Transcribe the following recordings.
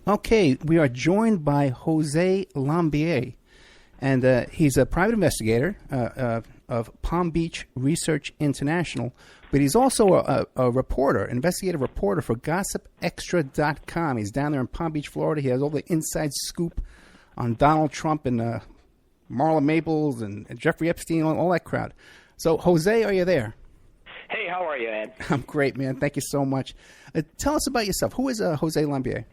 Okay, we are joined by Jose Lambiet, and he's a private investigator of Palm Beach Research International, but he's also a reporter, investigative reporter for GossipExtra.com. He's down there in Palm Beach, Florida. He has all the inside scoop on Donald Trump and Marla Maples and Jeffrey Epstein, all that crowd. So, Jose, are you there? Hey, how are you, Ed? I'm great, man. Thank you so much. Tell us about yourself. Who is Jose Lambiet?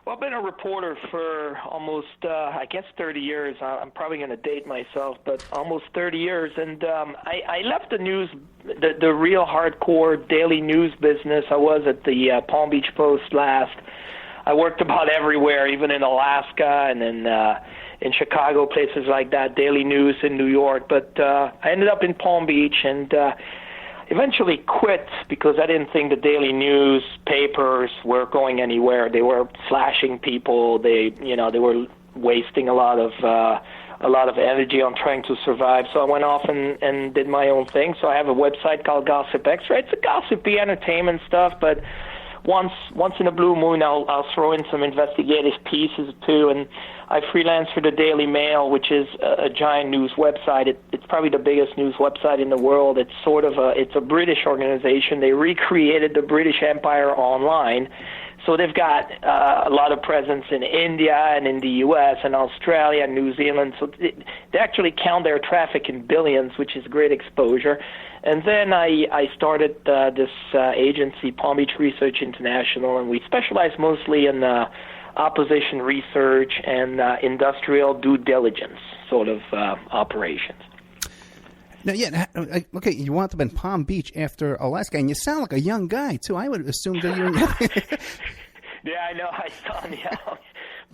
Well, I've been a reporter for almost, 30 years. I'm probably going to date myself, but almost 30 years. And I left the news, the real hardcore daily news business. I was at the Palm Beach Post last. I worked about everywhere, even in Alaska and in Chicago, places like that, daily news in New York. But I ended up in Palm Beach and eventually quit because I didn't think the daily newspapers were going anywhere. They were slashing people. They were wasting a lot of energy on trying to survive. So I went off and did my own thing. So I have a website called Gossip Extra. It's a gossipy entertainment stuff, but once in a blue moon, I'll throw in some investigative pieces too. And I freelance for the Daily Mail, which is a giant news website. It's probably the biggest news website in the world. It's it's a British organization. They recreated the British Empire online. So they've got a lot of presence in India and in the U.S. and Australia and New Zealand. So they actually count their traffic in billions, which is great exposure. And then I started this agency, Palm Beach Research International, and we specialize mostly in opposition research and industrial due diligence sort of operations. Now, okay, you wound up in Palm Beach after Alaska, and you sound like a young guy, too. I would assume that you're... Yeah, I know. I sound young.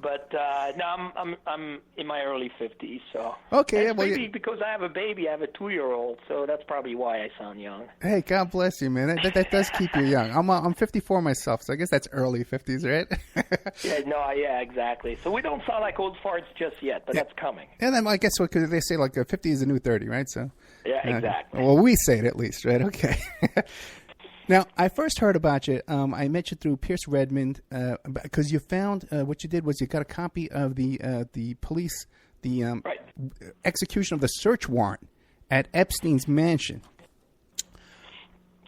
But no, I'm in my early 50s, so... Okay, maybe because I have a baby, I have a 2-year-old, so that's probably why I sound young. Hey, God bless you, man. That does keep you young. I'm 54 myself, so I guess that's early 50s, right? Yeah, exactly. So we don't sound like old farts just yet, but that's coming. And then I guess because they say like 50 is the new 30, right? So yeah, exactly. Well, we say it at least, right? Okay. Now, I first heard about you. I met you through Pierce Redmond because you found what you did was you got a copy of the police right. Execution of the search warrant at Epstein's mansion.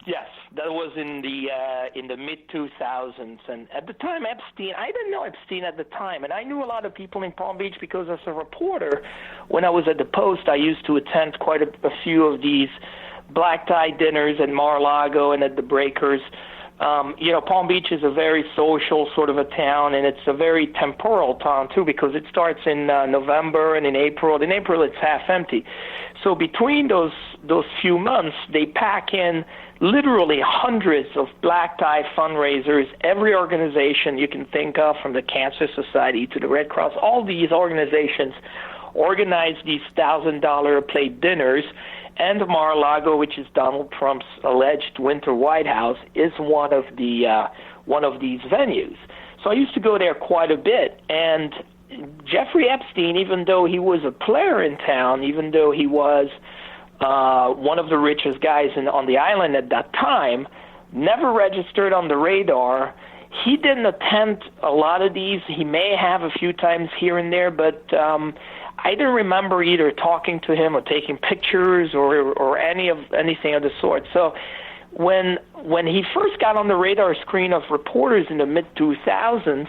Yes, that was in the mid-2000s, and at the time Epstein, I didn't know Epstein at the time, and I knew a lot of people in Palm Beach because as a reporter, when I was at the Post, I used to attend quite a few of these black tie dinners at Mar-a-Lago and at the Breakers. Palm Beach is a very social sort of a town, and it's a very temporal town too because it starts in November and in April. In April, it's half empty. So between those few months, they pack in literally hundreds of black tie fundraisers. Every organization you can think of, from the Cancer Society to the Red Cross, all these organizations organize these $1,000 plate dinners. And Mar-a-Lago, which is Donald Trump's alleged winter White House, is one of these venues. So I used to go there quite a bit. And Jeffrey Epstein, even though he was a player in town, even though he was one of the richest guys on the island at that time, never registered on the radar. He didn't attend a lot of these. He may have a few times here and there, but I didn't remember either talking to him or taking pictures or anything of the sort. So when he first got on the radar screen of reporters in the mid-2000s,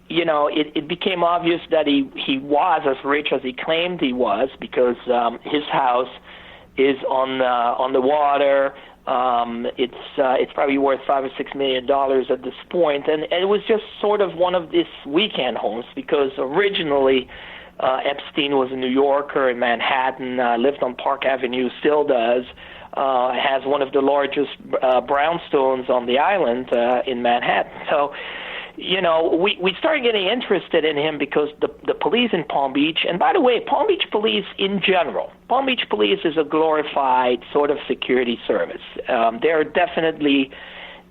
it became obvious that he was as rich as he claimed he was because his house is on the water. It's probably worth $5 or $6 million at this point, and it was just sort of one of these weekend homes because originally Epstein was a New Yorker in Manhattan, lived on Park Avenue, still does, has one of the largest brownstones on the island in Manhattan. So, we started getting interested in him because the police in Palm Beach, and by the way, Palm Beach police in general, Palm Beach police is a glorified sort of security service. They're definitely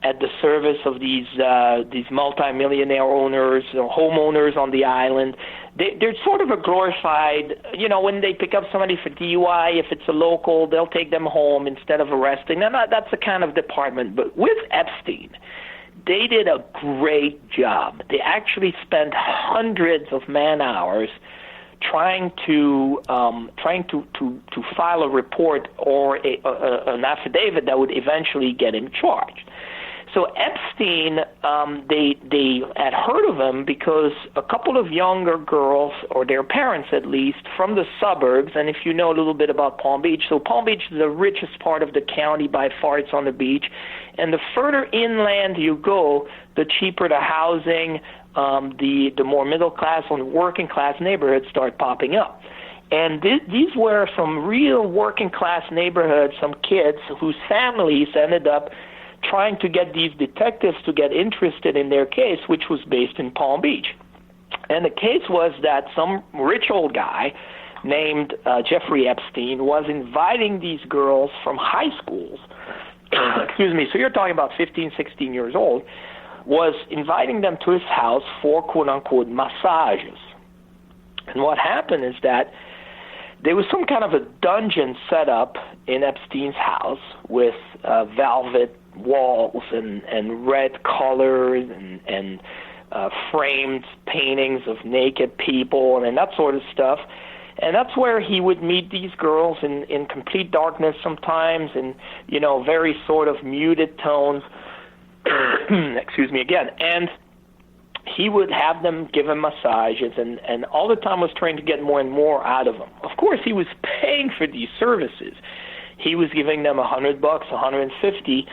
at the service of these multimillionaire owners, homeowners on the island. They're sort of a glorified, when they pick up somebody for DUI, if it's a local, they'll take them home instead of arresting them. That's the kind of department. But with Epstein, they did a great job. They actually spent hundreds of man-hours trying to file a report or an affidavit that would eventually get him charged. So Epstein, they had heard of him because a couple of younger girls, or their parents at least, from the suburbs, and if you know a little bit about Palm Beach, so Palm Beach is the richest part of the county by far. It's on the beach, and the further inland you go, the cheaper the housing, the more middle class and working class neighborhoods start popping up. And these were some real working class neighborhoods, some kids whose families ended up trying to get these detectives to get interested in their case, which was based in Palm Beach. And the case was that some rich old guy named Jeffrey Epstein was inviting these girls from high schools, excuse me, so you're talking about 15, 16 years old, was inviting them to his house for quote-unquote massages. And what happened is that there was some kind of a dungeon set up in Epstein's house with velvet walls and red colors and framed paintings of naked people and that sort of stuff. And that's where he would meet these girls in complete darkness sometimes, and, you know, very sort of muted tones. Excuse me again. And he would have them give him massages, and all the time was trying to get more and more out of them. Of course, he was paying for these services. He was giving them $100, $150,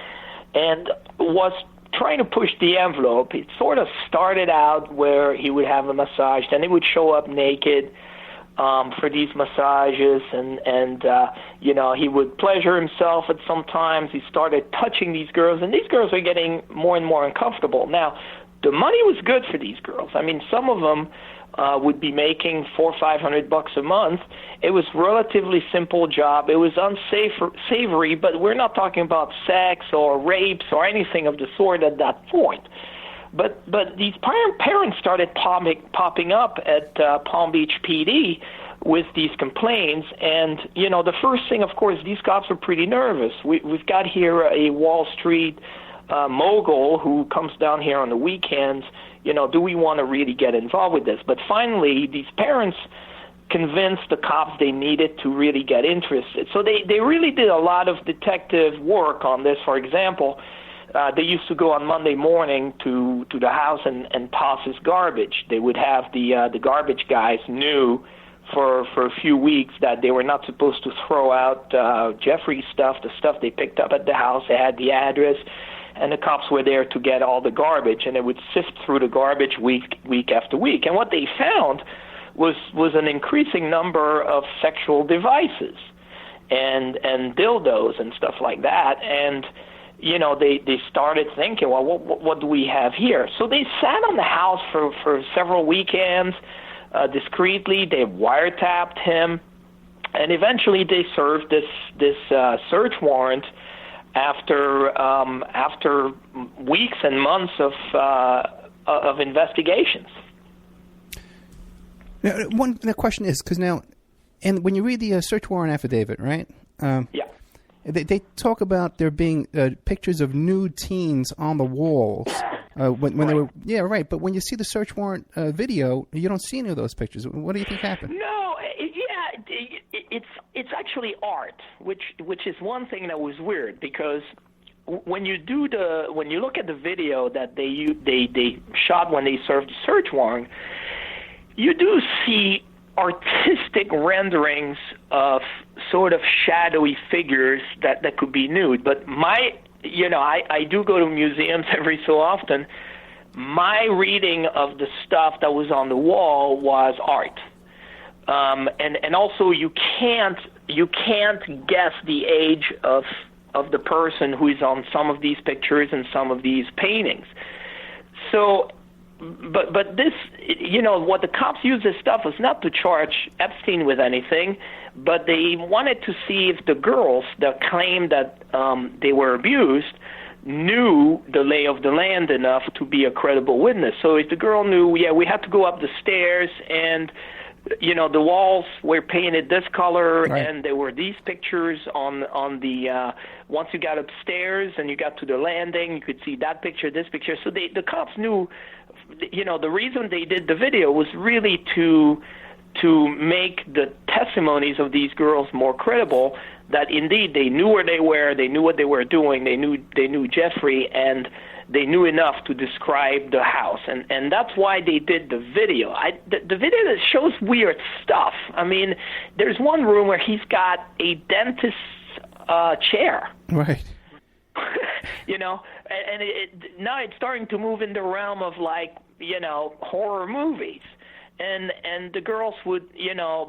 and was trying to push the envelope. It sort of started out where he would have a massage, then he would show up naked for these massages, and you know, he would pleasure himself at some times. He started touching these girls, and these girls are getting more and more uncomfortable. Now, the money was good for these girls. I mean, some of them would be making $400 or $500 a month. It was relatively simple job. It was unsavory, but we're not talking about sex or rapes or anything of the sort at that point. But these parents started popping up at Palm Beach PD with these complaints, and you know, the first thing, of course, these cops are pretty nervous. We've got here a Wall Street mogul who comes down here on the weekends. You know, do we want to really get involved with this? But finally, these parents convinced the cops they needed to really get interested. So they really did a lot of detective work on this. For example, they used to go on Monday morning to the house and toss his garbage. They would have the garbage guys knew for a few weeks that they were not supposed to throw out Jeffrey's stuff, the stuff they picked up at the house. They had the address, and the cops were there to get all the garbage, and they would sift through the garbage week after week. And what they found was an increasing number of sexual devices and dildos and stuff like that. And you know, they started thinking, well, what do we have here? So they sat on the house for several weekends discreetly. They wiretapped him, and eventually they served this search warrant after weeks and months of investigations. Now, the question is, because now, and when you read the search warrant affidavit, right? Yeah. They talk about there being pictures of nude teens on the walls when right. they were. Yeah, right. But when you see the search warrant video, you don't see any of those pictures. What do you think happened? No, it's actually art, which is one thing that was weird, because when you look at the video that they shot when they served the search warrant, you do see artistic renderings of sort of shadowy figures that could be nude. But I do go to museums every so often. My reading of the stuff that was on the wall was art. And also you can't guess the age of the person who is on some of these pictures and some of these paintings. So But this, you know, what the cops used this stuff was not to charge Epstein with anything, but they wanted to see if the girls that claimed that they were abused knew the lay of the land enough to be a credible witness. So if the girl knew, yeah, we had to go up the stairs and the walls were painted this color, Right. and there were these pictures on the once you got upstairs and you got to the landing, you could see that picture, this picture. So the cops knew, the reason they did the video was really to make the testimonies of these girls more credible, that indeed they knew where they were, they knew what they were doing, they knew Jeffrey, and they knew enough to describe the house, and that's why they did the video. The video that shows weird stuff. I mean, there's one room where he's got a dentist's chair. Right. And now it's starting to move in the realm of horror movies. And the girls would,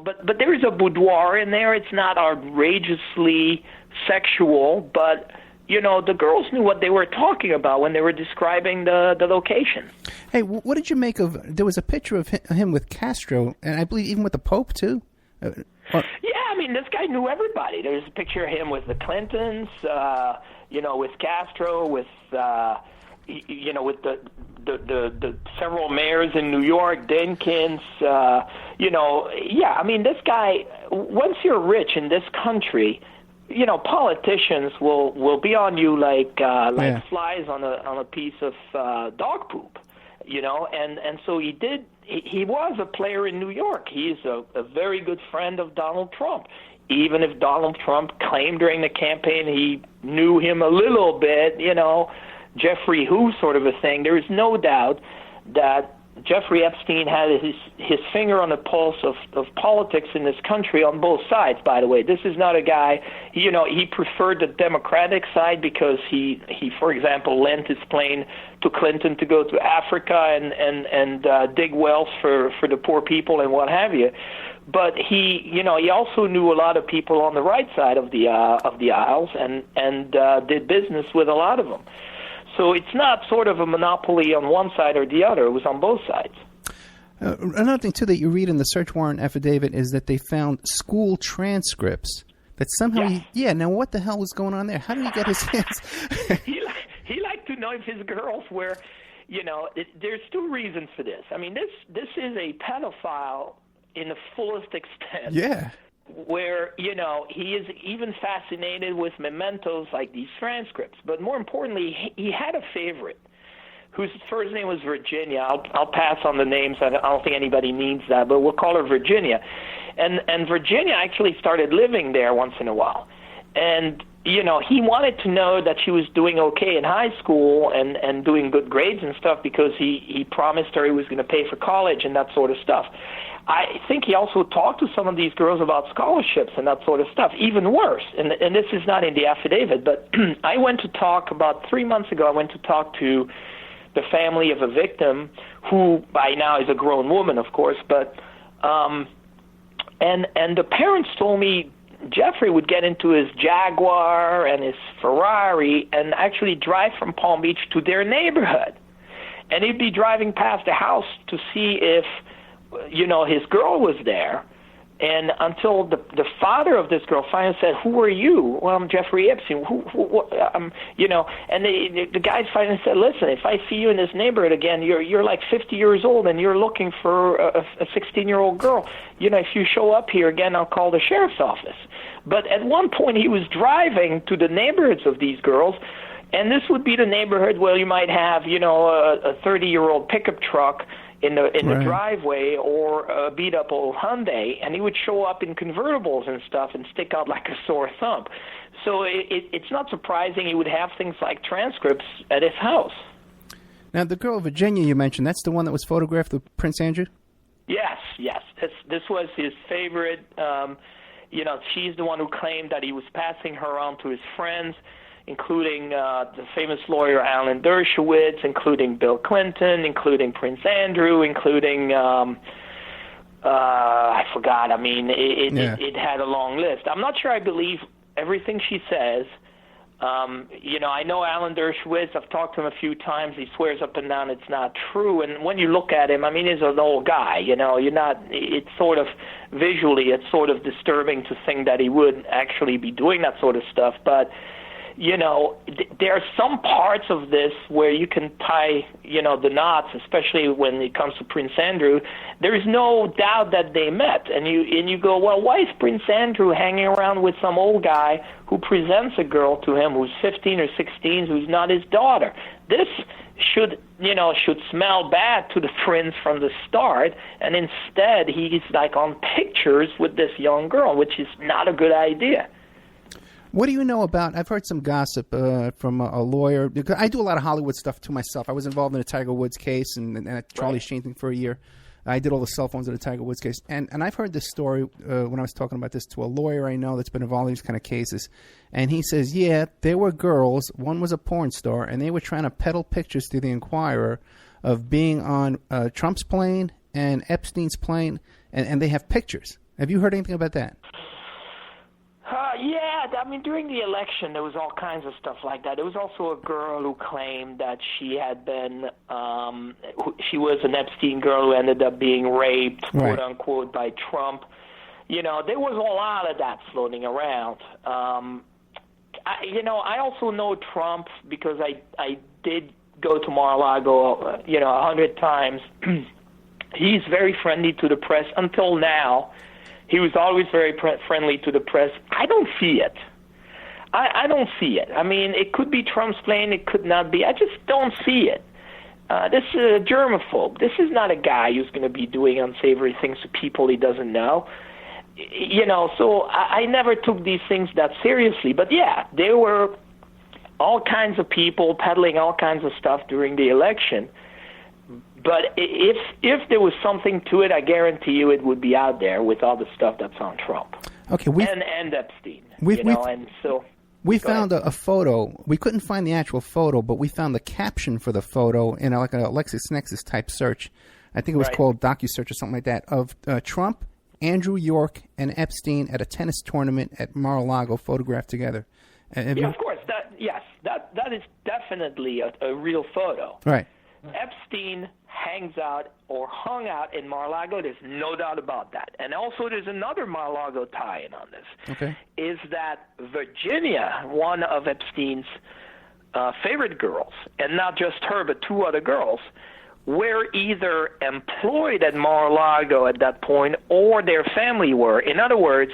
but there is a boudoir in there. It's not outrageously sexual, but the girls knew what they were talking about when they were describing the location. Hey, what did you make of? There was a picture of him with Castro, and I believe even with the Pope too. Yeah, I mean, this guy knew everybody. There's a picture of him with the Clintons, with Castro, with with the several mayors in New York, Dinkins. I mean, this guy. Once you're rich in this country, politicians will be on you like flies on a piece of dog poop, and so he did. He was a player in New York. He's a very good friend of Donald Trump. Even if Donald Trump claimed during the campaign he knew him a little bit, Jeffrey Who sort of a thing, there is no doubt that Jeffrey Epstein had his finger on the pulse of politics in this country on both sides, by the way. This is not a guy, he preferred the Democratic side because he for example, lent his plane to Clinton to go to Africa and dig wells for the poor people and what have you. But he also knew a lot of people on the right side of the aisles and did business with a lot of them. So it's not sort of a monopoly on one side or the other. It was on both sides. Another thing, too, that you read in the search warrant affidavit is that they found school transcripts that somehow... Yeah. Now what the hell was going on there? How did he get his hands... He liked to know if his girls were... there's two reasons for this. I mean, this is a pedophile in the fullest extent. Yeah. Where, he is even fascinated with mementos like these transcripts. But more importantly, he had a favorite whose first name was Virginia. I'll pass on the names. I don't think anybody needs that, but we'll call her Virginia. And Virginia actually started living there once in a while. And, he wanted to know that she was doing okay in high school and doing good grades and stuff because he promised her he was going to pay for college and that sort of stuff. I think he also talked to some of these girls about scholarships and that sort of stuff, even worse. And this is not in the affidavit, but I went to talk about 3 months ago. I went to talk to the family of a victim who by now is a grown woman, of course, but and the parents told me Jeffrey would get into his Jaguar and his Ferrari and actually drive from Palm Beach to their neighborhood. And he'd be driving past the house to see if his girl was there, and until the father of this girl finally said, "Who are you?" "Well, I'm Jeffrey Epstein." And the guy finally said, "Listen, if I see you in this neighborhood again, you're like 50 years old and you're looking for a 16-year-old girl. If you show up here again, I'll call the sheriff's office." But at one point, he was driving to the neighborhoods of these girls. And this would be the neighborhood where you might have, a 30-year-old pickup truck in the driveway or a beat-up old Hyundai, and he would show up in convertibles and stuff and stick out like a sore thumb. So it's not surprising he would have things like transcripts at his house. Now, the girl Virginia you mentioned, that's the one that was photographed with Prince Andrew? Yes. This was his favorite. She's the one who claimed that he was passing her on to his friends, including the famous lawyer Alan Dershowitz, including Bill Clinton, including Prince Andrew, including, I forgot. I mean, it had a long list. I'm not sure I believe everything she says. I know Alan Dershowitz. I've talked to him a few times. He swears up and down it's not true. And when you look at him, I mean, he's an old guy. It's sort of visually, it's sort of disturbing to think that he would actually be doing that sort of stuff. But there are some parts of this where you can tie, the knots, especially when it comes to Prince Andrew. There is no doubt that they met. And you go, well, why is Prince Andrew hanging around with some old guy who presents a girl to him who's 15 or 16, who's not his daughter? This should smell bad to the prince from the start, and instead he's like on pictures with this young girl, which is not a good idea. What do you know about? I've heard some gossip from a lawyer. I do a lot of Hollywood stuff to myself. I was involved in a Tiger Woods case and a Charlie Sheen thing for a year. I did all the cell phones in the Tiger Woods case. And I've heard this story when I was talking about this to a lawyer I know that's been involved in these kind of cases. And he says, yeah, there were girls. One was a porn star, and they were trying to peddle pictures to the Inquirer of being on Trump's plane and Epstein's plane, and they have pictures. Have you heard anything about that? Yeah, I mean, during the election, there was all kinds of stuff like that. There was also a girl who claimed that she had been, she was an Epstein girl who ended up being raped, quote unquote, by Trump. There was a lot of that floating around. I also know Trump because I did go to Mar-a-Lago, 100 times. He's very friendly to the press until now. He was always very friendly to the press. I don't see it. I don't see it. I mean, it could be Trump's plane. It could not be. I just don't see it. This is a germaphobe. This is not a guy who's going to be doing unsavory things to people he doesn't know. So I never took these things that seriously. But, yeah, there were all kinds of people peddling all kinds of stuff during the election. But if there was something to it, I guarantee you it would be out there with all the stuff that's on Trump. Okay, and Epstein. We found a photo. We couldn't find the actual photo, but we found the caption for the photo in like a LexisNexis type search. I think it was called DocuSearch or something like that, of Trump, Andrew York, and Epstein at a tennis tournament at Mar-a-Lago photographed together. Of course. That is definitely a real photo. Right. Epstein hangs out or hung out in Mar-a-Lago. There's no doubt about that. And also there's another Mar-a-Lago tie-in on this. Okay. Is that Virginia, one of Epstein's favorite girls, and not just her but two other girls, were either employed at Mar-a-Lago at that point or their family were. In other words,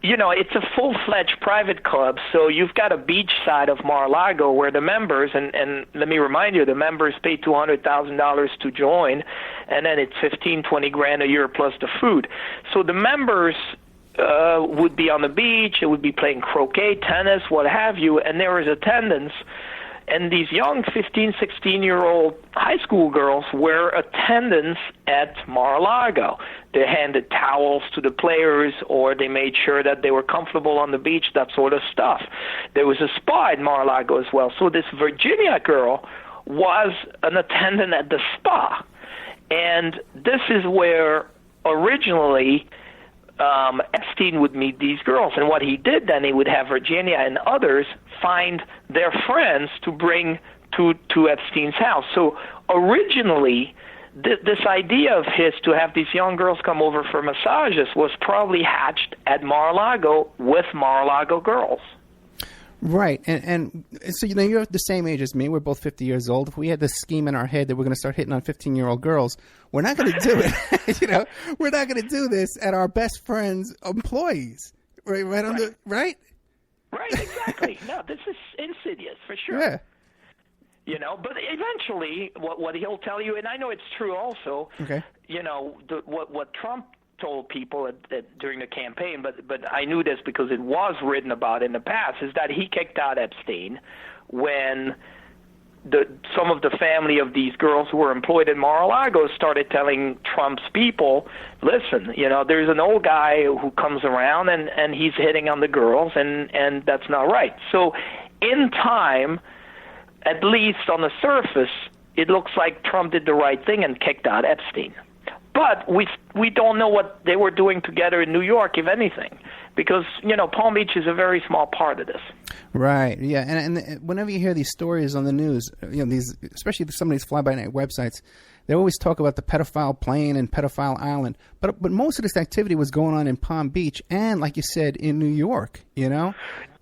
it's a full-fledged private club, so you've got a beach side of Mar-a-Lago where the members, and let me remind you, the members pay $200,000 to join, and then it's $15-20 a year plus the food. So the members would be on the beach, it would be playing croquet, tennis, what have you, and there was attendance. And these young 15, 16-year-old high school girls were attendants at Mar-a-Lago. They handed towels to the players, or they made sure that they were comfortable on the beach, that sort of stuff. There was a spa at Mar-a-Lago as well. So this Virginia girl was an attendant at the spa. And this is where originally Epstein would meet these girls. And what he did then, he would have Virginia and others find their friends to bring to Epstein's house. So originally, this idea of his to have these young girls come over for massages was probably hatched at Mar-a-Lago with Mar-a-Lago girls. Right, and so you're the same age as me. We're both 50 years old. If we had this scheme in our head that we're going to start hitting on 15-year-old girls, we're not going to do it. We're not going to do this at our best friend's employees. Right. Right, exactly. No, this is insidious for sure. Yeah. But eventually, what he'll tell you, and I know it's true also. Okay. What Trump told people during the campaign, but I knew this because it was written about in the past, is that he kicked out Epstein when some of the family of these girls who were employed at Mar-a-Lago started telling Trump's people, listen, there's an old guy who comes around and he's hitting on the girls, and that's not right. So in time, at least on the surface, it looks like Trump did the right thing and kicked out Epstein. But we don't know what they were doing together in New York, if anything, because, Palm Beach is a very small part of this. Right, yeah, and whenever you hear these stories on the news, these, especially some of these fly-by-night websites, they always talk about the pedophile plane and pedophile island, but most of this activity was going on in Palm Beach and, like you said, in New York,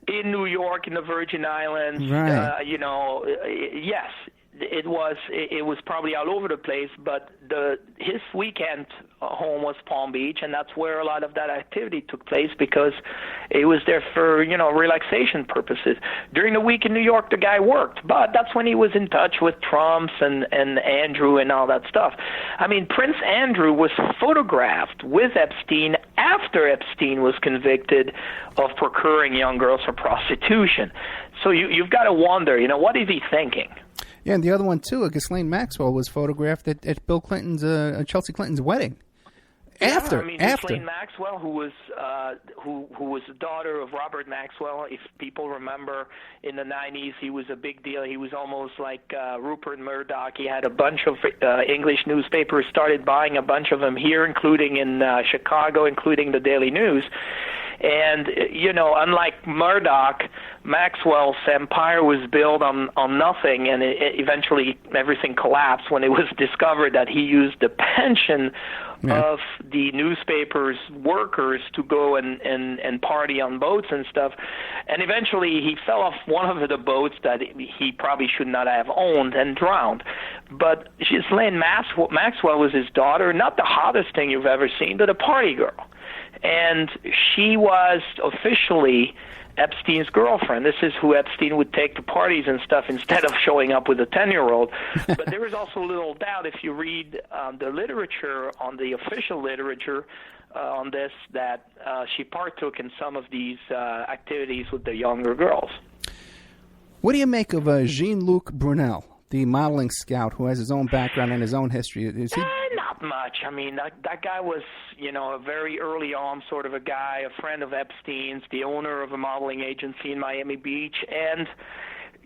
in New York, in the Virgin Islands. Right. Yes, it was probably all over the place, but his weekend home was Palm Beach, and that's where a lot of that activity took place because it was there for relaxation purposes. During the week in New York, the guy worked, but that's when he was in touch with Trumps and Andrew and all that stuff. I mean, Prince Andrew was photographed with Epstein after Epstein was convicted of procuring young girls for prostitution. So you've got to wonder, what is he thinking? Yeah, and the other one too, Ghislaine Maxwell was photographed at Bill Clinton's, Chelsea Clinton's wedding. After. Ghislaine Maxwell, who was the daughter of Robert Maxwell. If people remember, in the 90s, he was a big deal. He was almost like Rupert Murdoch. He had a bunch of English newspapers started buying a bunch of them here, including in Chicago, including the Daily News. And, unlike Murdoch, Maxwell's empire was built on nothing, and eventually everything collapsed when it was discovered that he used the pension of the newspaper's workers to go and party on boats and stuff. And eventually he fell off one of the boats that he probably should not have owned and drowned. But Ghislaine Maxwell was his daughter, not the hottest thing you've ever seen, but a party girl. And she was officially Epstein's girlfriend. This is who Epstein would take to parties and stuff instead of showing up with a 10-year-old. But there is also little doubt if you read the literature, on the official literature on this, that she partook in some of these activities with the younger girls. What do you make of Jean-Luc Brunel, the modeling scout who has his own background and his own history? Is he... Not much. I mean, that guy was, a very early on sort of a guy, a friend of Epstein's, the owner of a modeling agency in Miami Beach. And,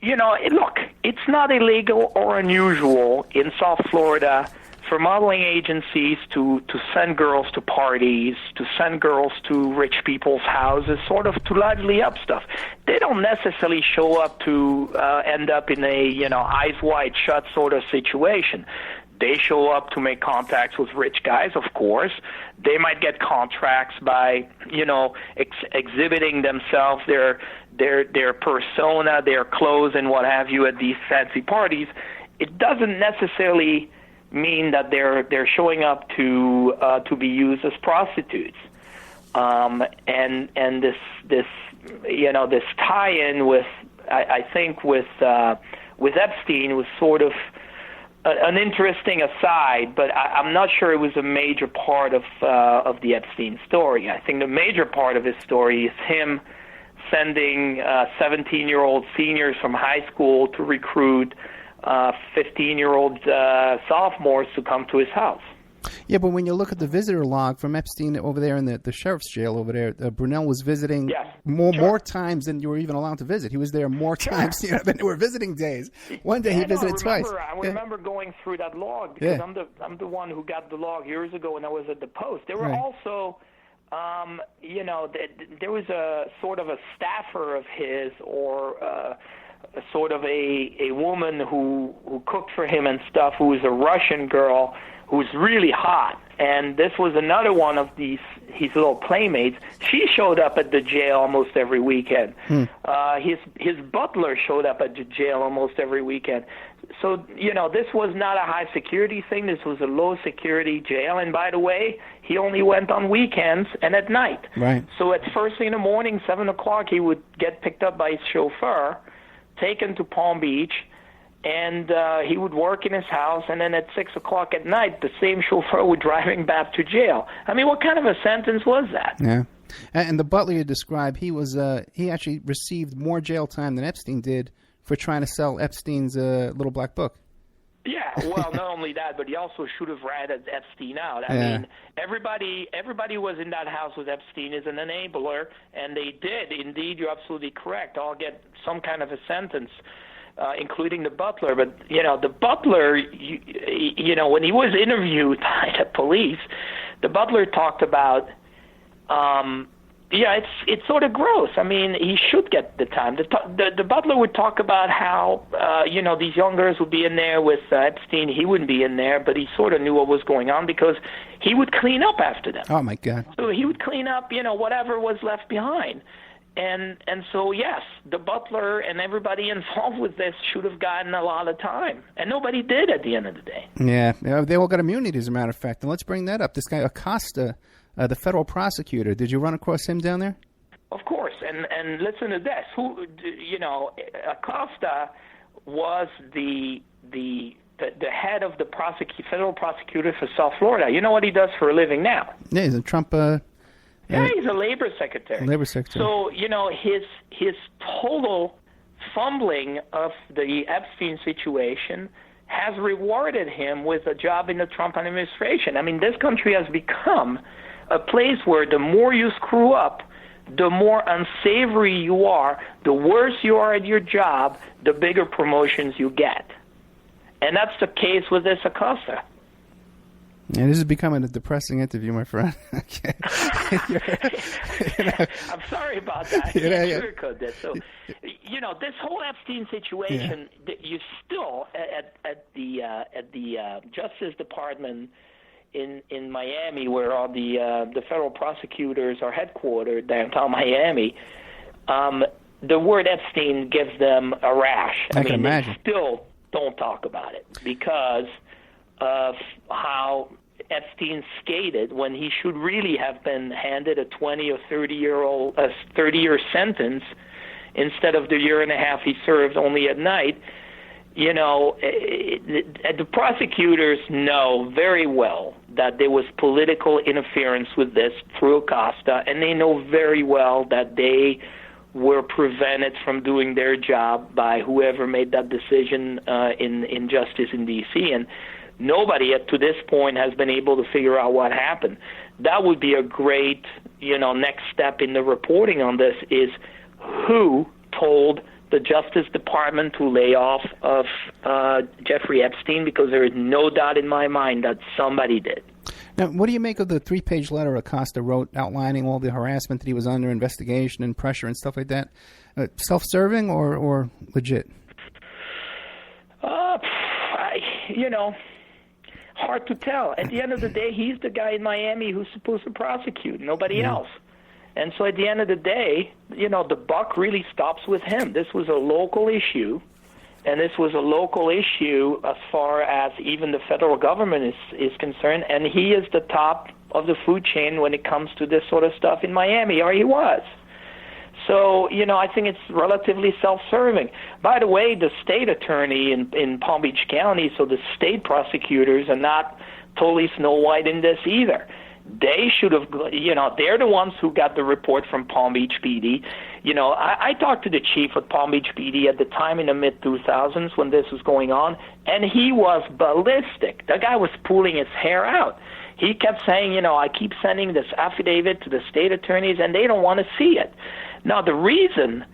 look, it's not illegal or unusual in South Florida for modeling agencies to send girls to parties, to send girls to rich people's houses, sort of to lively up stuff. They don't necessarily show up to end up in a, eyes wide shut sort of situation. They show up to make contacts with rich guys, of course. They might get contracts by, exhibiting themselves, their persona, their clothes, and what have you at these fancy parties. It doesn't necessarily mean that they're showing up to be used as prostitutes. And this tie-in with, I think with Epstein was sort of an interesting aside, but I'm not sure it was a major part of the Epstein story. I think the major part of his story is him sending 17-year-old seniors from high school to recruit 15-year-old sophomores to come to his house. Yeah, but when you look at the visitor log from Epstein over there in the sheriff's jail over there, Brunel was visiting more times than you were even allowed to visit. He was there more times than there were visiting days. One day he visited twice. I remember going through that log because I'm the one who got the log years ago when I was at the Post. There were also, there was a sort of a staffer of his or sort of a woman who cooked for him and stuff, who was a Russian girl who was really hot. And this was another one of his little playmates. She showed up at the jail almost every weekend. His butler showed up at the jail almost every weekend. So, this was not a high security thing. This was a low security jail. And by the way, he only went on weekends and at night. Right. So at first thing in the morning, 7 o'clock, he would get picked up by his chauffeur, taken to Palm Beach, and he would work in his house, and then at 6 o'clock at night, the same chauffeur would drive him back to jail. I mean, what kind of a sentence was that? Yeah. And the butler you described, he actually received more jail time than Epstein did for trying to sell Epstein's little black book. Yeah, well, not only that, but he also should have ratted Epstein out. I mean, everybody was in that house with Epstein as an enabler, and they did. Indeed, you're absolutely correct. All get some kind of a sentence, including the butler. But, the butler, when he was interviewed by the police, the butler talked about, it's sort of gross. I mean, he should get the time. The butler would talk about how, these young girls would be in there with Epstein. He wouldn't be in there, but he sort of knew what was going on because he would clean up after them. Oh, my God. So he would clean up, whatever was left behind. And so, yes, the butler and everybody involved with this should have gotten a lot of time. And nobody did at the end of the day. Yeah, they all got immunity, as a matter of fact. And let's bring that up. This guy Acosta, the federal prosecutor, did you run across him down there? Of course. And listen to this. Acosta was the head of the federal prosecutor for South Florida. You know what he does for a living now? Yeah, he's a Trump... Yeah, he's a labor secretary. So, his total fumbling of the Epstein situation has rewarded him with a job in the Trump administration. I mean, this country has become a place where the more you screw up, the more unsavory you are, the worse you are at your job, the bigger promotions you get. And that's the case with this Acosta. Yeah, this is becoming a depressing interview, my friend. Okay. I'm sorry about that. I can't sugarcoat this. So, this whole Epstein situation, you still at the Justice Department in Miami, where all the federal prosecutors are headquartered downtown Miami. The word Epstein gives them a rash. I can imagine. They still don't talk about it because of how Epstein skated when he should really have been handed a 20 or 30-year sentence instead of the year and a half he served only at night. The prosecutors know very well that there was political interference with this through Acosta, and they know very well that they were prevented from doing their job by whoever made that decision in justice in D.C., and nobody up to this point has been able to figure out what happened. That would be a great, next step in the reporting on this is who told the Justice Department to lay off of Jeffrey Epstein, because there is no doubt in my mind that somebody did. Now, what do you make of the 3-page letter Acosta wrote outlining all the harassment that he was under, investigation and pressure and stuff like that? Self-serving or legit? Hard to tell. At the end of the day, he's the guy in Miami who's supposed to prosecute, nobody else. And so at the end of the day, the buck really stops with him. This was a local issue, and this was a local issue as far as even the federal government is concerned, and he is the top of the food chain when it comes to this sort of stuff in Miami, or he was. So, I think it's relatively self-serving. By the way, the state attorney in Palm Beach County, so the state prosecutors are not totally Snow White in this either. They should have, they're the ones who got the report from Palm Beach PD. I talked to the chief of Palm Beach PD at the time in the mid-2000s when this was going on, and he was ballistic. The guy was pulling his hair out. He kept saying, I keep sending this affidavit to the state attorneys, and they don't want to see it. Now, the reason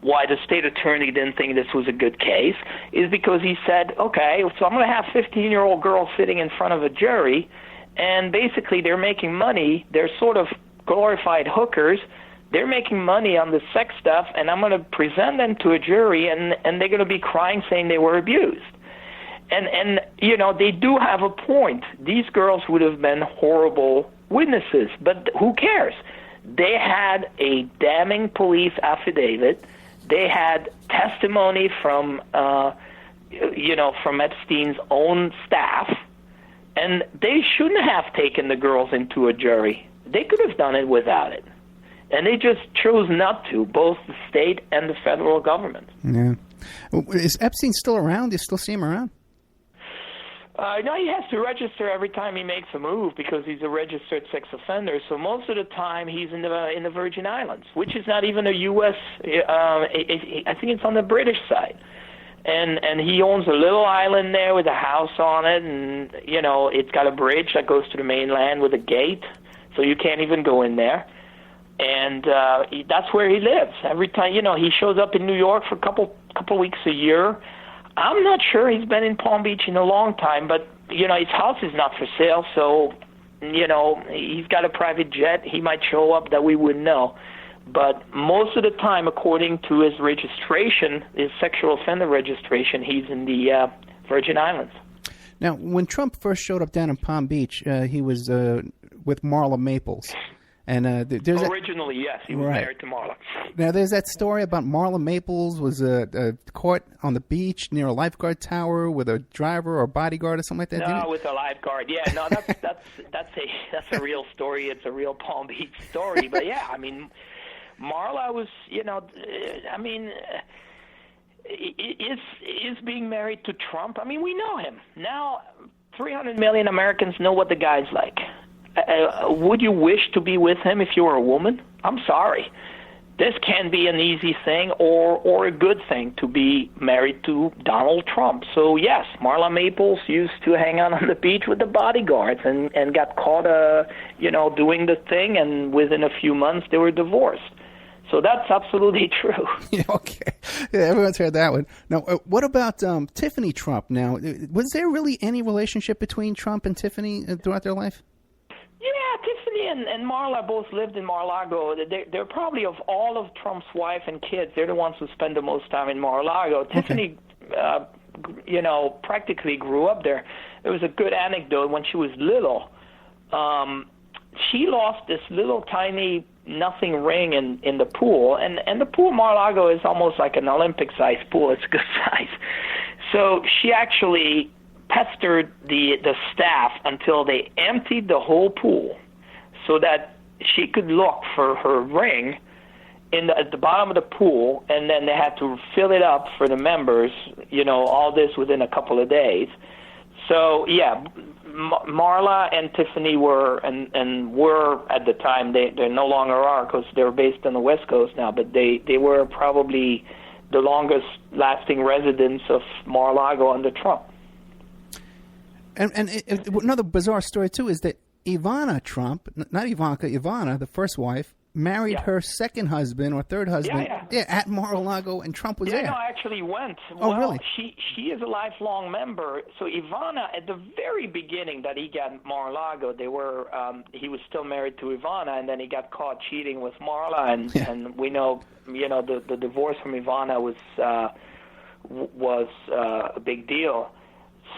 why the state attorney didn't think this was a good case is because he said, okay, so I'm going to have 15-year-old girls sitting in front of a jury, and basically they're making money. They're sort of glorified hookers. They're making money on the sex stuff, and I'm going to present them to a jury, and they're going to be crying saying they were abused. And they do have a point. These girls would have been horrible witnesses, but who cares? They had a damning police affidavit. They had testimony from Epstein's own staff, and they shouldn't have taken the girls into a jury. They could have done it without it. And they just chose not to, both the state and the federal government. Yeah. Is Epstein still around? Do you still see him around? No, he has to register every time he makes a move because he's a registered sex offender. So most of the time he's in the Virgin Islands, which is not even a U.S. I think it's on the British side. And he owns a little island there with a house on it, and it's got a bridge that goes to the mainland with a gate, so you can't even go in there. And that's where he lives. Every time, he shows up in New York for a couple weeks a year. I'm not sure he's been in Palm Beach in a long time, but, his house is not for sale, so, he's got a private jet. He might show up that we wouldn't know. But most of the time, according to his registration, his sexual offender registration, he's in the Virgin Islands. Now, when Trump first showed up down in Palm Beach, he was with Marla Maples. And there's originally, yes, he was married to Marla. Now, there's that story about Marla Maples was caught on the beach near a lifeguard tower with a driver or bodyguard or something like that. No, with a lifeguard. Yeah, no, that's a real story. It's a real Palm Beach story. But yeah, I mean, Marla was, is being married to Trump. I mean, we know him now. 300 million Americans know what the guy's like. Would you wish to be with him if you were a woman? I'm sorry. This can be an easy thing or a good thing to be married to Donald Trump. So, yes, Marla Maples used to hang out on the beach with the bodyguards and got caught, doing the thing, and within a few months they were divorced. So that's absolutely true. Okay. Yeah, everyone's heard that one. Now, what about Tiffany Trump? Now, was there really any relationship between Trump and Tiffany throughout their life? Yeah, Tiffany and Marla both lived in Mar-a-Lago. They're probably, of all of Trump's wife and kids, they're the ones who spend the most time in Mar-a-Lago. Okay. Tiffany, practically grew up there. There was a good anecdote when she was little. She lost this little tiny nothing ring in the pool, and the pool in Mar-a-Lago is almost like an Olympic-sized pool. It's a good size. So she actually pestered the staff until they emptied the whole pool so that she could look for her ring at the bottom of the pool, and then they had to fill it up for the members, all this within a couple of days. So, yeah, Marla and Tiffany were at the time, they no longer are because they're based on the West Coast now, but they were probably the longest lasting residents of Mar-a-Lago under Trump. And another bizarre story, too, is that Ivana Trump, not Ivanka, Ivana, the first wife, married her second husband or third husband at Mar-a-Lago, and Trump was there. No, I actually went. Oh, really? She is a lifelong member. So Ivana, at the very beginning that he got Mar-a-Lago, he was still married to Ivana, and then he got caught cheating with Marla, and we know, the divorce from Ivana was a big deal.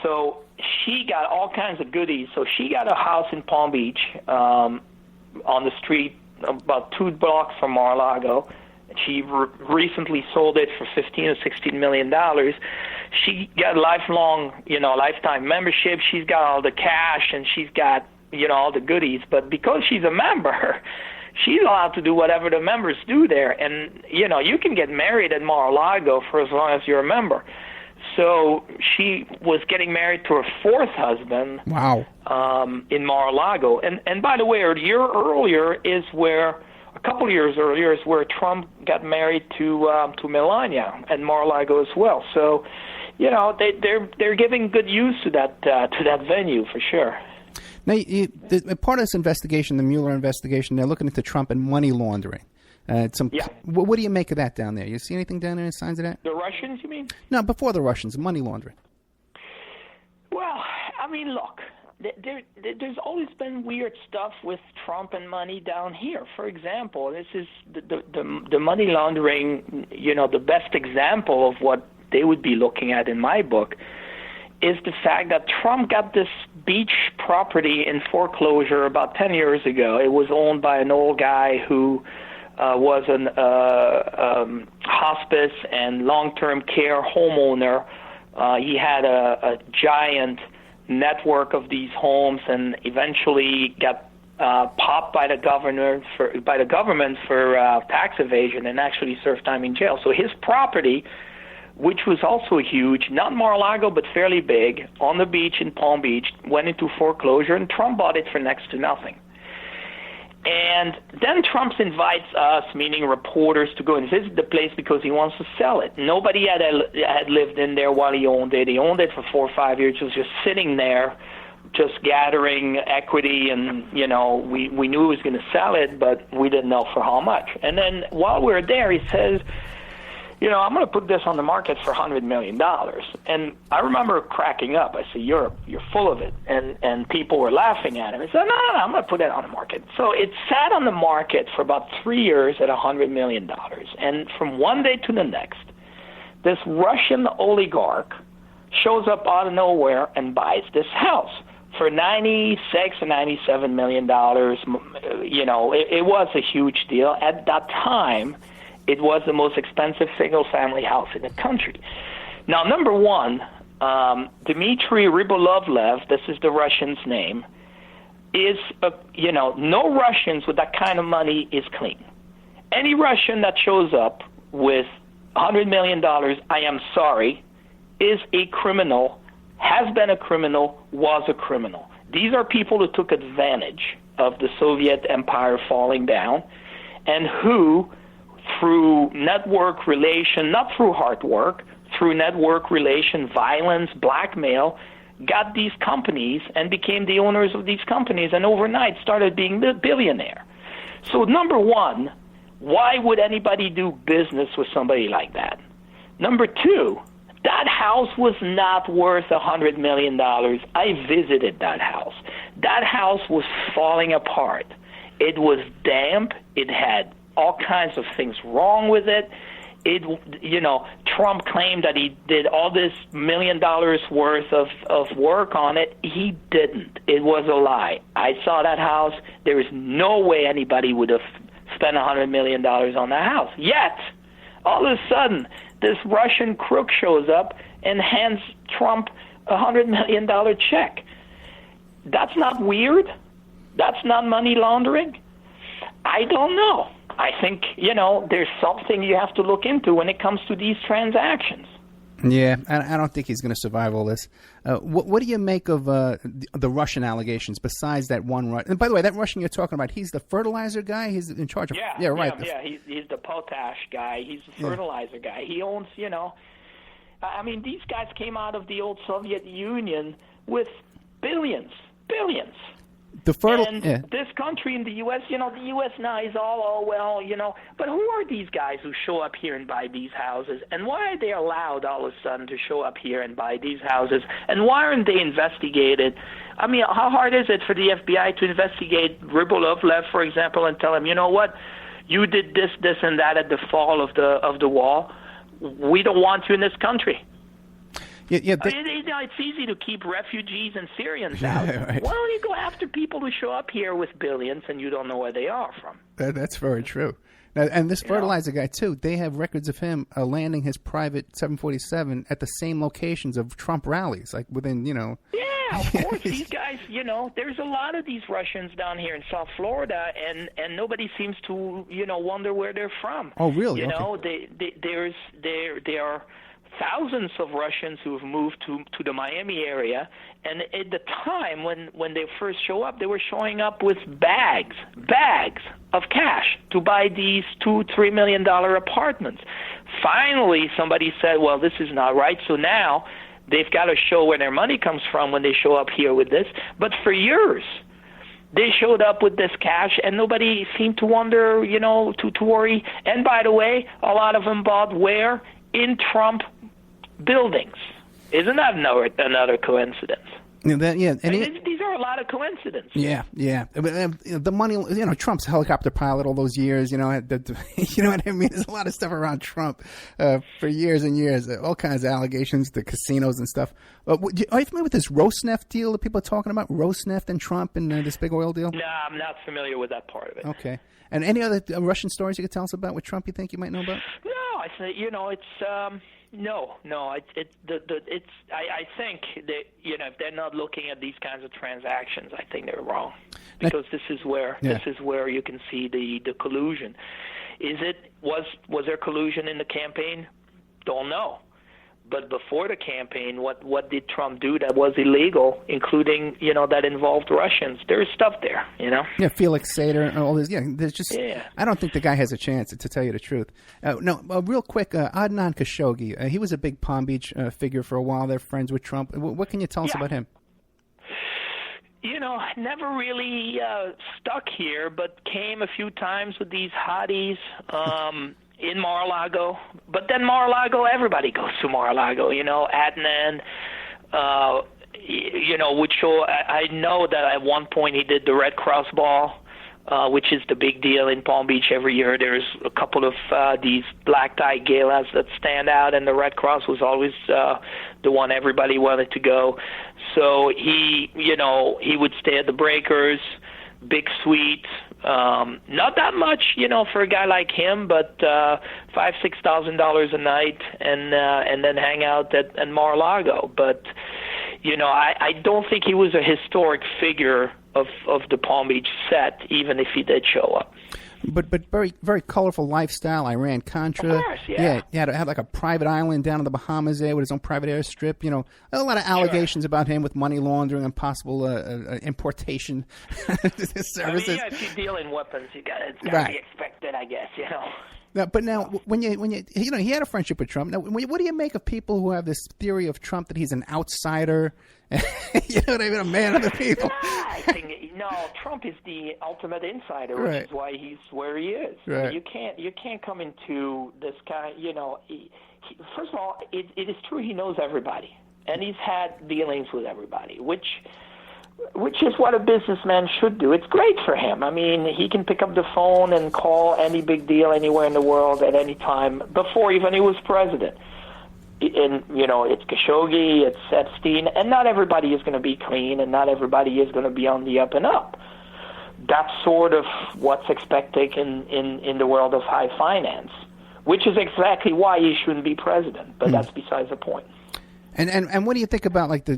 So she got all kinds of goodies. So she got a house in Palm Beach on the street about 2 blocks from Mar-a-Lago. She recently sold it for $15 or $16 million. She got lifetime membership. She's got all the cash, and she's got, all the goodies. But because she's a member, she's allowed to do whatever the members do there. And, you can get married at Mar-a-Lago for as long as you're a member. So she was getting married to her fourth husband. Wow. In Mar-a-Lago. And by the way, a couple of years earlier is where Trump got married to Melania at Mar-a-Lago as well. So, they're giving good use to that venue for sure. Now, part of this investigation, the Mueller investigation, they're looking into Trump and money laundering. What do you make of that down there? You see anything down there, any signs of that? The Russians, you mean? No, before the Russians, money laundering. Well, I mean, look, there's always been weird stuff with Trump and money down here. For example, this is the money laundering, the best example of what they would be looking at in my book is the fact that Trump got this beach property in foreclosure about 10 years ago. It was owned by an old guy who was an hospice and long-term care homeowner. He had a giant network of these homes, and eventually got popped by the government for tax evasion, and actually served time in jail. So his property, which was also huge, not Mar-a-Lago but fairly big, on the beach in Palm Beach, went into foreclosure, and Trump bought it for next to nothing. And then Trump invites us, meaning reporters, to go and visit the place because he wants to sell it. Nobody had lived in there while he owned it. He owned it for 4 or 5 years. It was just sitting there, just gathering equity, and, we knew he was going to sell it, but we didn't know for how much. And then while we were there, he says, I'm going to put this on the market for $100 million. And I remember cracking up. I said, you're full of it. And people were laughing at him. He said, no, I'm going to put it on the market. So it sat on the market for about 3 years at $100 million. And from one day to the next, this Russian oligarch shows up out of nowhere and buys this house for 96 or 97 million dollars. You know, it was a huge deal at that time. It was the most expensive single-family house in the country. Now, number one, Dmitry Rybolovlev, this is the Russian's name, is, no Russians with that kind of money is clean. Any Russian that shows up with $100 million, I am sorry, is a criminal, has been a criminal, was a criminal. These are people who took advantage of the Soviet empire falling down and who, through network relation, not through hard work, through network relation, violence, blackmail, got these companies and became the owners of these companies and overnight started being the billionaire. So number one, why would anybody do business with somebody like that? Number two, that house was not worth $100 million. I visited that house. That house was falling apart. It was damp. It had all kinds of things wrong with it. Trump claimed that he did all this $1 million worth of work on it. He didn't. It was a lie. I saw that house. There is no way anybody would have spent $100 million on that house. Yet, all of a sudden, this Russian crook shows up and hands Trump a $100 million check. That's not weird? That's not money laundering? I don't know. I think, there's something you have to look into when it comes to these transactions. Yeah, I don't think he's going to survive all this. What do you make of the Russian allegations besides that one Russian? And by the way, that Russian you're talking about, he's the fertilizer guy? He's in charge of... Yeah, right. Yeah, he's the potash guy. He's the fertilizer guy. He owns, these guys came out of the old Soviet Union with billions. This country in the U.S., the U.S. now is all but who are these guys who show up here and buy these houses? And why are they allowed all of a sudden to show up here and buy these houses? And why aren't they investigated? I mean, how hard is it for the FBI to investigate Rybolovlev, for example, and tell him, you know what, you did this, and that at the fall of the wall. We don't want you in this country. It's easy to keep refugees and Syrians out. Right. Why don't you go after people who show up here with billions and you don't know where they are from? That's very true. Now, and this fertilizer guy, too, they have records of him landing his private 747 at the same locations of Trump rallies, like within, Yeah, of course. These guys, there's a lot of these Russians down here in South Florida, and nobody seems to, wonder where they're from. Oh, really? There are thousands of Russians who have moved to the Miami area, and at the time when they first show up, they were showing up with bags of cash to buy these $2-3 million apartments. Finally, somebody said, well, this is not right, so now they've got to show where their money comes from when they show up here with this. But for years, they showed up with this cash, and nobody seemed to wonder, to worry. And by the way, a lot of them bought where? In Trump buildings. Isn't that another coincidence? And these are a lot of coincidences. Yeah. The money, Trump's helicopter pilot all those years, you know what I mean? There's a lot of stuff around Trump for years and years, all kinds of allegations, the casinos and stuff. Are you familiar with this Rosneft deal that people are talking about? Rosneft and Trump and this big oil deal? No, I'm not familiar with that part of it. Okay. And any other Russian stories you could tell us about with Trump you think you might know about? No, I think, it's... No. I think that if they're not looking at these kinds of transactions, I think they're wrong, because this is where you can see the collusion. Was there collusion in the campaign? Don't know. But before the campaign, what did Trump do that was illegal, including, that involved Russians? There's stuff there, Yeah, Felix Sater and all this. Yeah, there's just. Yeah. I don't think the guy has a chance, to tell you the truth. Real quick, Adnan Khashogi. He was a big Palm Beach figure for a while. They're friends with Trump. What can you tell us about him? Never really stuck here, but came a few times with these hotties. In Mar-a-Lago, but then Mar-a-Lago, everybody goes to Mar-a-Lago, Adnan, would show, I know that at one point he did the Red Cross Ball, which is the big deal in Palm Beach every year. There's a couple of these black tie galas that stand out, and the Red Cross was always the one everybody wanted to go. So he would stay at the Breakers, big suite. Not that much, for a guy like him, but $5,000-$6,000 a night, and then hang out at Mar-a-Lago. But I don't think he was a historic figure of the Palm Beach set, even if he did show up. But very, very colorful lifestyle. Iran-Contra. Of course, yeah. He had like a private island down in the Bahamas there with his own private airstrip. A lot of allegations about him with money laundering and possible importation services. I mean, if you deal in weapons, it's got to be expected, I guess. Now, when he had a friendship with Trump. Now, what do you make of people who have this theory of Trump that he's an outsider? You know what I mean? A man of the people. I think Trump is the ultimate insider, which is why he's where he is. Right. You can't come into this guy. First of all, it is true he knows everybody, and he's had dealings with everybody, which is what a businessman should do. It's great for him. I mean, he can pick up the phone and call any big deal anywhere in the world at any time before even he was president. And, it's Khashoggi, it's Epstein, and not everybody is going to be clean, and not everybody is going to be on the up and up. That's sort of what's expected in the world of high finance, which is exactly why he shouldn't be president, but that's besides the point. And what do you think about like the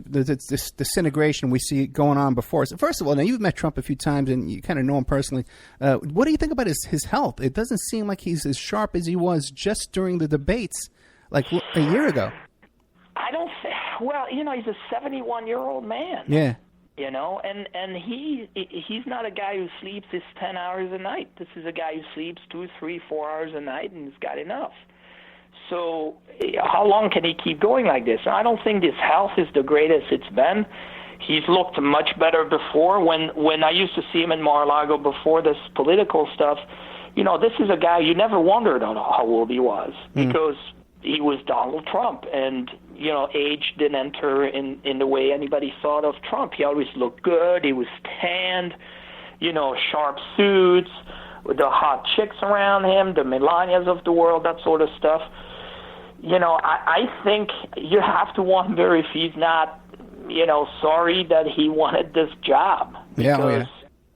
disintegration we see going on before us? First of all, now you've met Trump a few times and you kind of know him personally. What do you think about his health? It doesn't seem like he's as sharp as he was just during the debates like a year ago. I don't think. Well, he's a 71-year-old man. Yeah. And he's not a guy who sleeps his 10 hours a night. This is a guy who sleeps 2, 3, 4 hours a night and has got enough. So how long can he keep going like this? I don't think his health is the greatest it's been. He's looked much better before. When I used to see him in Mar-a-Lago before this political stuff, this is a guy you never wondered on how old he was because he was Donald Trump, and age didn't enter in the way anybody thought of Trump. He always looked good. He was tanned, sharp suits, with the hot chicks around him, the Melanias of the world, that sort of stuff. I think you have to wonder if he's not, sorry that he wanted this job. Because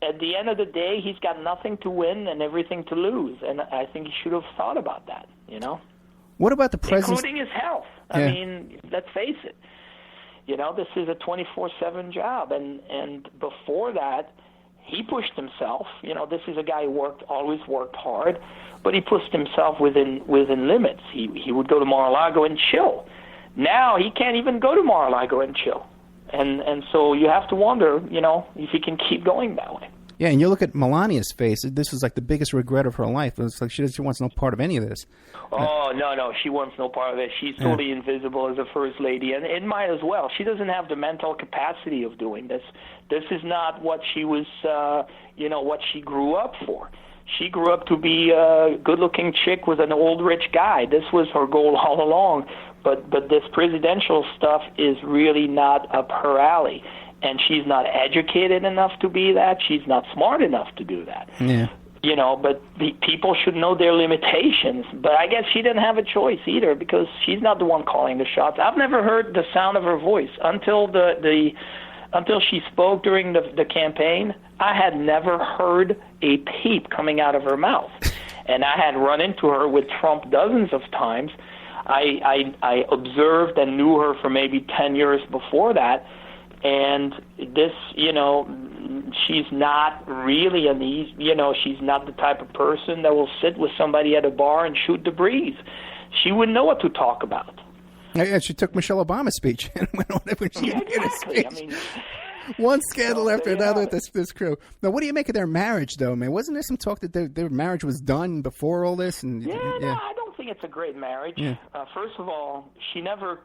at the end of the day, he's got nothing to win and everything to lose, and I think he should have thought about that, What about the president? Including his health. I mean, let's face it. This is a 24/7 job, and before that, he pushed himself. This is a guy who always worked hard, but he pushed himself within limits. He would go to Mar-a-Lago and chill. Now he can't even go to Mar-a-Lago and chill, and so you have to wonder, if he can keep going that way. Yeah, and you look at Melania's face. This is like the biggest regret of her life. It's like she wants no part of any of this. Oh, no, she wants no part of it. She's totally invisible as a first lady, and it might as well. She doesn't have the mental capacity of doing this. This is not what she was, what she grew up for. She grew up to be a good-looking chick with an old rich guy. This was her goal all along, but this presidential stuff is really not up her alley. And she's not educated enough to be that. She's not smart enough to do that. Yeah. But people should know their limitations. But I guess she didn't have a choice either because she's not the one calling the shots. I've never heard the sound of her voice until until she spoke during the campaign. I had never heard a peep coming out of her mouth. And I had run into her with Trump dozens of times. I observed and knew her for maybe 10 years before that. And this, she's not really she's not the type of person that will sit with somebody at a bar and shoot the breeze. She wouldn't know what to talk about. Yeah, she took Michelle Obama's speech and went on it when she didn't get a speech. I mean, one scandal after another with this crew. Now, what do you make of their marriage, though, man? Wasn't there some talk that their marriage was done before all this? And no, I don't think it's a great marriage. Yeah. First of all, she never,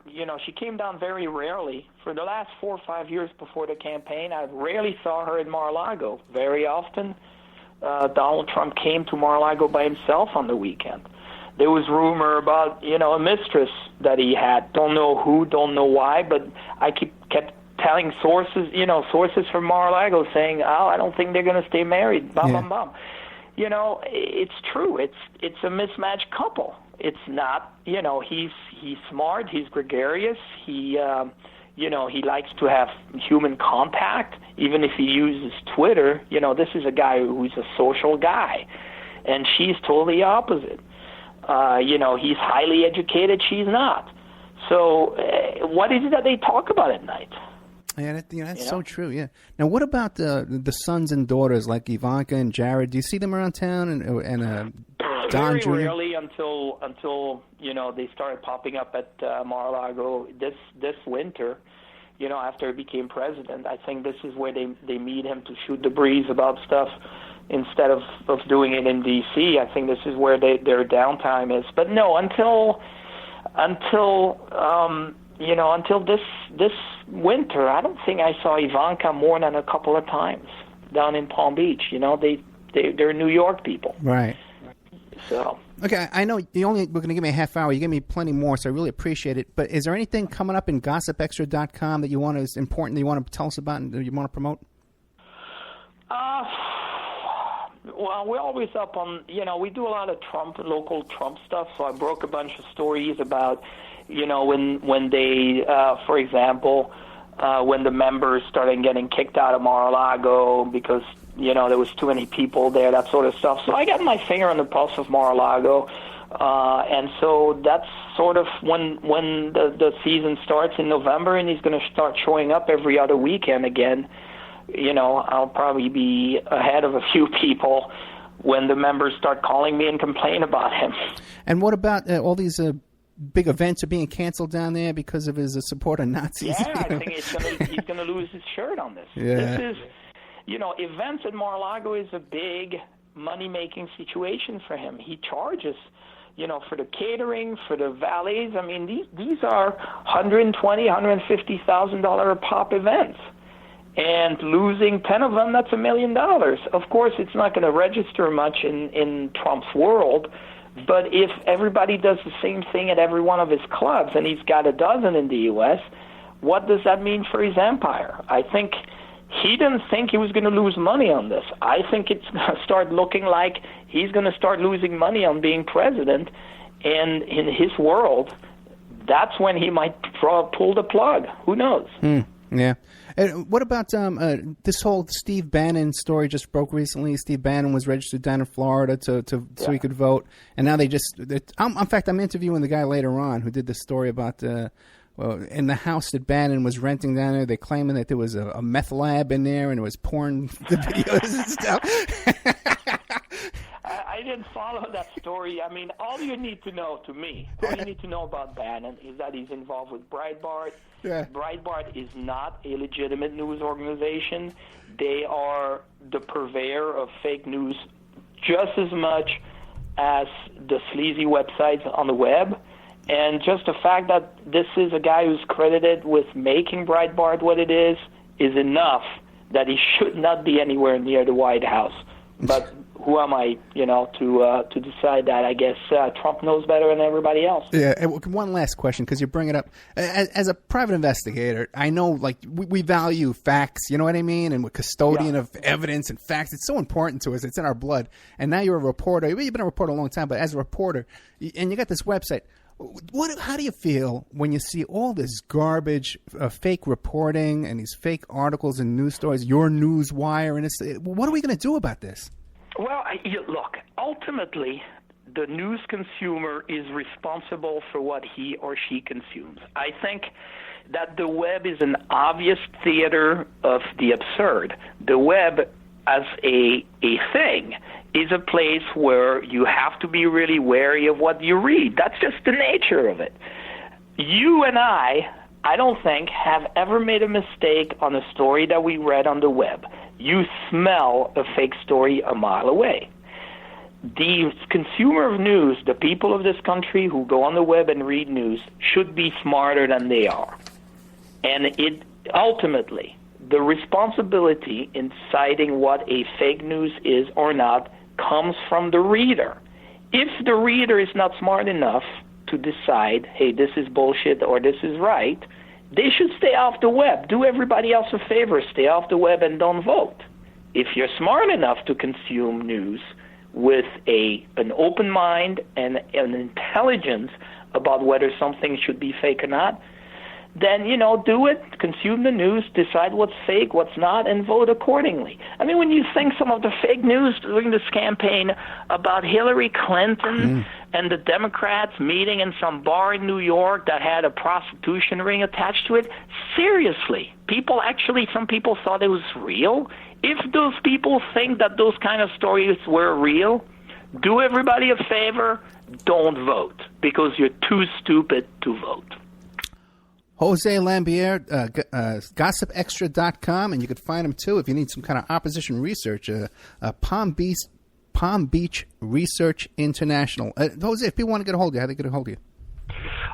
she came down very rarely. For the last 4 or 5 years before the campaign, I rarely saw her in Mar-a-Lago. Very often, Donald Trump came to Mar-a-Lago by himself on the weekend. There was rumor about, a mistress that he had. Don't know who, don't know why, but I kept telling sources from Mar-a-Lago saying, I don't think they're going to stay married, bum, bum, bum. It's true. It's a mismatched couple. It's not, he's smart, he's gregarious, he he likes to have human contact, even if he uses Twitter. This is a guy who's a social guy, and she's totally opposite. He's highly educated, she's not. So what is it that they talk about at night? Yeah, that's so true. Yeah. Now, what about the sons and daughters like Ivanka and Jared? Do you see them around town? And Don very Jr.? rarely until they started popping up at Mar-a-Lago this winter. After he became president, I think this is where they meet him to shoot the breeze about stuff instead of doing it in D.C. I think this is where their downtime is. But no, until this winter, I don't think I saw Ivanka more than a couple of times down in Palm Beach. They're New York people. Right. So. Okay, I know we're going to give me a half hour. You gave me plenty more, so I really appreciate it. But is there anything coming up in GossipExtra.com that is important that you want to tell us about and that you want to promote? Well, we're always up on, we do a lot of local Trump stuff. So I broke a bunch of stories about, when they, for example, when the members started getting kicked out of Mar-a-Lago because, there was too many people there, that sort of stuff. So I got my finger on the pulse of Mar-a-Lago. And so that's sort of when the season starts in November, and he's going to start showing up every other weekend again. I'll probably be ahead of a few people when the members start calling me and complain about him. And what about all these big events are being canceled down there because of his support of Nazis? Yeah, I think he's going to lose his shirt on this. Yeah. This is, events at Mar-a-Lago is a big money-making situation for him. He charges, for the catering, for the valets. I mean, these are $120,000, $150,000 a pop events. And losing 10 of them, that's $1 million. Of course, it's not going to register much in Trump's world, but if everybody does the same thing at every one of his clubs, and he's got a dozen in the U.S., what does that mean for his empire? I think he didn't think he was going to lose money on this. I think it's going to start looking like he's going to start losing money on being president, and in his world, that's when he might pull the plug. Who knows? Yeah. What about this whole Steve Bannon story just broke recently? Steve Bannon was registered down in Florida so he could vote, and now in fact, I'm interviewing the guy later on who did the story about in the house that Bannon was renting down there. They're claiming that there was a meth lab in there and it was porn videos and stuff. I didn't follow that story. I mean, all you need to know about Bannon is that he's involved with Breitbart. Yeah. Breitbart is not a legitimate news organization. They are the purveyor of fake news just as much as the sleazy websites on the web. And just the fact that this is a guy who's credited with making Breitbart what it is enough that he should not be anywhere near the White House. But who am I, to decide that? I guess Trump knows better than everybody else. Yeah. And one last question, because you bring it up. As a private investigator, I know, we value facts, you know what I mean? And we're custodian of evidence and facts. It's so important to us. It's in our blood. And now you're a reporter. You've been a reporter a long time, but as a reporter, and you got this website. How do you feel when you see all this garbage, fake reporting and these fake articles and news stories, your news wire, and what are we going to do about this? Well, look, ultimately, the news consumer is responsible for what he or she consumes. I think that the web is an obvious theater of the absurd. The web as a thing is a place where you have to be really wary of what you read. That's just the nature of it. You and I don't think, have ever made a mistake on a story that we read on the web. You smell a fake story a mile away. The consumer of news, the people of this country who go on the web and read news, should be smarter than they are. And it ultimately, the responsibility in deciding what a fake news is or not comes from the reader. If the reader is not smart enough to decide, hey, this is bullshit or this is right, they should stay off the web. Do everybody else a favor, stay off the web and don't vote. If you're smart enough to consume news with an open mind and an intelligence about whether something should be fake or not, then, do it, consume the news, decide what's fake, what's not, and vote accordingly. I mean, when you think some of the fake news during this campaign about Hillary Clinton and the Democrats meeting in some bar in New York that had a prostitution ring attached to it, seriously, some people thought it was real. If those people think that those kind of stories were real, do everybody a favor, don't vote, because you're too stupid to vote. Jose Lambiet, gossipextra.com, and you could find him, too, if you need some kind of opposition research. Palm Beach Research International. Jose, if people want to get a hold of you, how do they get a hold of you?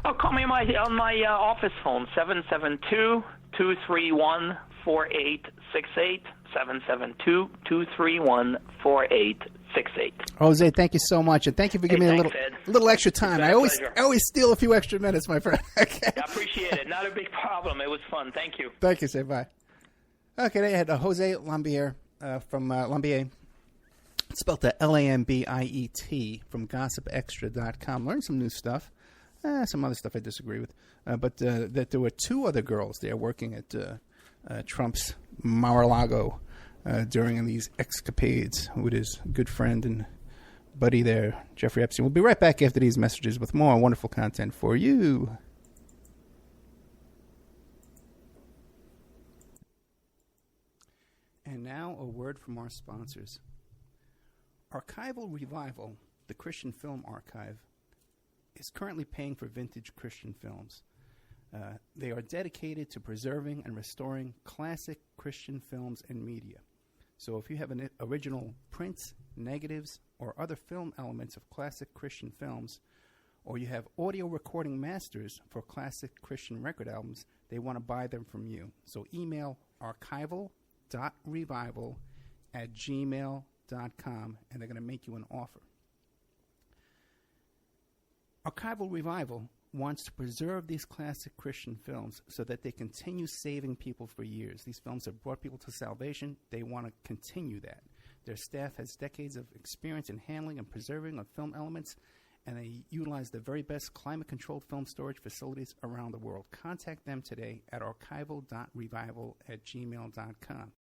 Oh, call me on my office phone, 772-231-4868, 772-231-4868. Jose, thank you so much, and thank you for giving me a little extra time. I always steal a few extra minutes, my friend. Okay. I appreciate it. Not a big problem. It was fun. Thank you. Thank you. Say bye. Okay, they had Jose Lambiet from Lambiet. It's spelled Lambiet from gossipextra.com. Learn some new stuff. Some other stuff I disagree with. But that there were two other girls there working at Trump's Mar-a-Lago during these escapades with his good friend and buddy there, Jeffrey Epstein. We'll be right back after these messages with more wonderful content for you. And now a word from our sponsors. Archival Revival, the Christian Film Archive, is currently paying for vintage Christian films. They are dedicated to preserving and restoring classic Christian films and media. So if you have an original prints, negatives, or other film elements of classic Christian films, or you have audio recording masters for classic Christian record albums, they want to buy them from you. So email archival.revival@gmail.com, and they're going to make you an offer. Archival Revival wants to preserve these classic Christian films so that they continue saving people for years. These films have brought people to salvation. They want to continue that. Their staff has decades of experience in handling and preserving of film elements, and they utilize the very best climate-controlled film storage facilities around the world. Contact them today at archival.revival@gmail.com.